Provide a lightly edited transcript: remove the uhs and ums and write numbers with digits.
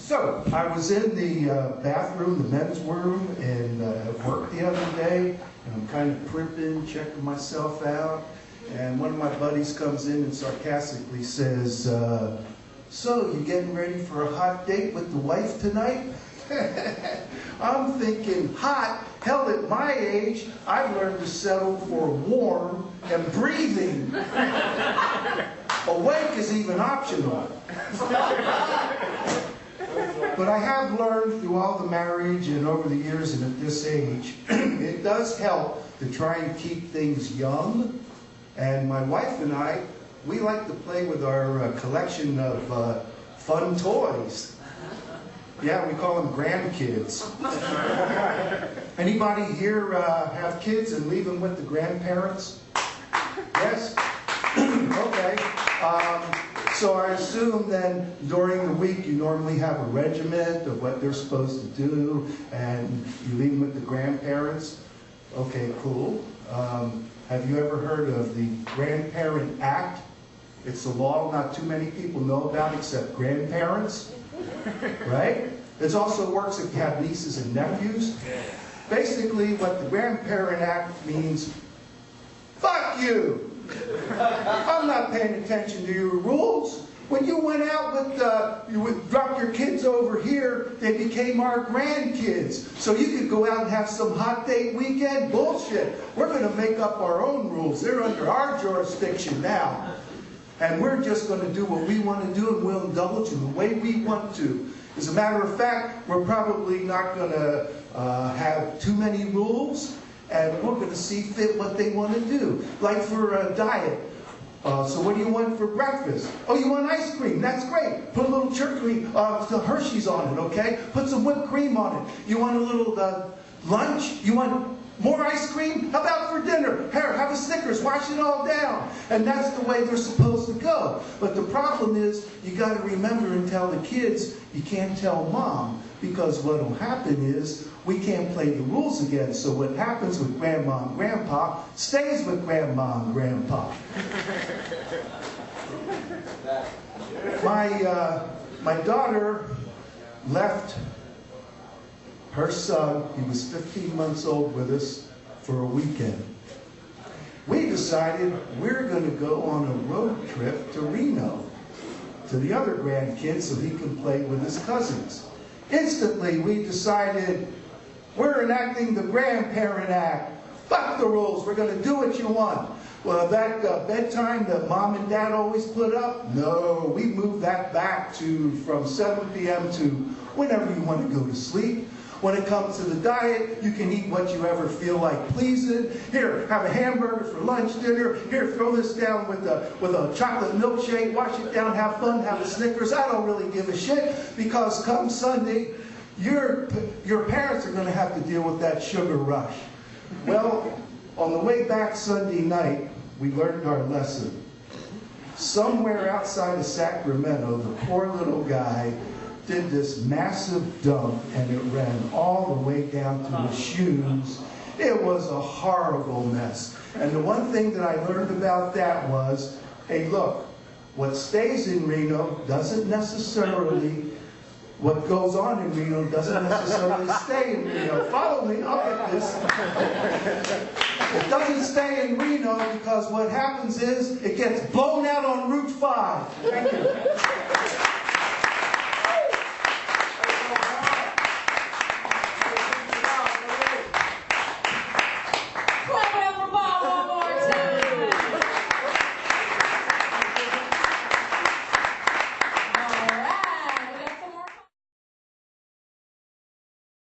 So, I was in the bathroom, the men's room, and at work the other day, and I'm kind of primping, checking myself out, and one of my buddies comes in and sarcastically says, so, you getting ready for a hot date with the wife tonight? I'm thinking, hot? Hell, at my age, I've learned to settle for warm and breathing. Awake is even optional. But I have learned through all the marriage and over the years and at this age, it does help to try and keep things young. And my wife and I, we like to play with our collection of fun toys. Yeah, we call them grandkids. Anybody here have kids and leave them with the grandparents? Yes? Okay. So I assume then during the week you normally have a regiment of what they're supposed to do, and you leave them with the grandparents. Okay, cool. Have you ever heard of the Grandparent Act? It's a law not too many people know about except grandparents, right? It also works if you have nieces and nephews. Basically, what the Grandparent Act means, fuck you! I'm not paying attention to your rules. When you went out with, you would drop your kids over here, they became our grandkids. So you could go out and have some hot date weekend? Bullshit. We're going to make up our own rules. They're under our jurisdiction now. And we're just going to do what we want to do, and we'll indulge in the way we want to. As a matter of fact, we're probably not going to have too many rules, and we're going to see fit what they want to do. Like for a diet. So what do you want for breakfast? Oh, you want ice cream? That's great. Put a little some Hershey's on it, okay? Put some whipped cream on it. You want a little lunch? You want more ice cream? How about for dinner? Here, have a Snickers, wash it all down. And that's the way they're supposed to go. But the problem is, you got to remember and tell the kids, you can't tell mom, because what will happen is, we can't play the rules again. So what happens with grandma and grandpa stays with grandma and grandpa. My daughter left her son, he was 15 months old, with us for a weekend. We decided we're going to go on a road trip to Reno to the other grandkids so he can play with his cousins. Instantly, we decided we're enacting the Grandparent Act. Fuck the rules. We're going to do what you want. Well, that bedtime that mom and dad always put up, no, we moved that back to from 7 p.m. to whenever you want to go to sleep. When it comes to the diet, you can eat what you ever feel like pleasing. Here, have a hamburger for lunch, dinner. Here, throw this down with a chocolate milkshake. Wash it down, have fun, have a Snickers. I don't really give a shit, because come Sunday, your parents are going to have to deal with that sugar rush. Well, on the way back Sunday night, we learned our lesson. Somewhere outside of Sacramento, the poor little guy did this massive dump, and it ran all the way down to his shoes. It was a horrible mess. And the one thing that I learned about that was, hey, look, what stays in Reno doesn't necessarily, what goes on in Reno doesn't necessarily stay in Reno. Follow me, I'll get this. It doesn't stay in Reno because what happens is it gets blown out on Route 5. Thank you.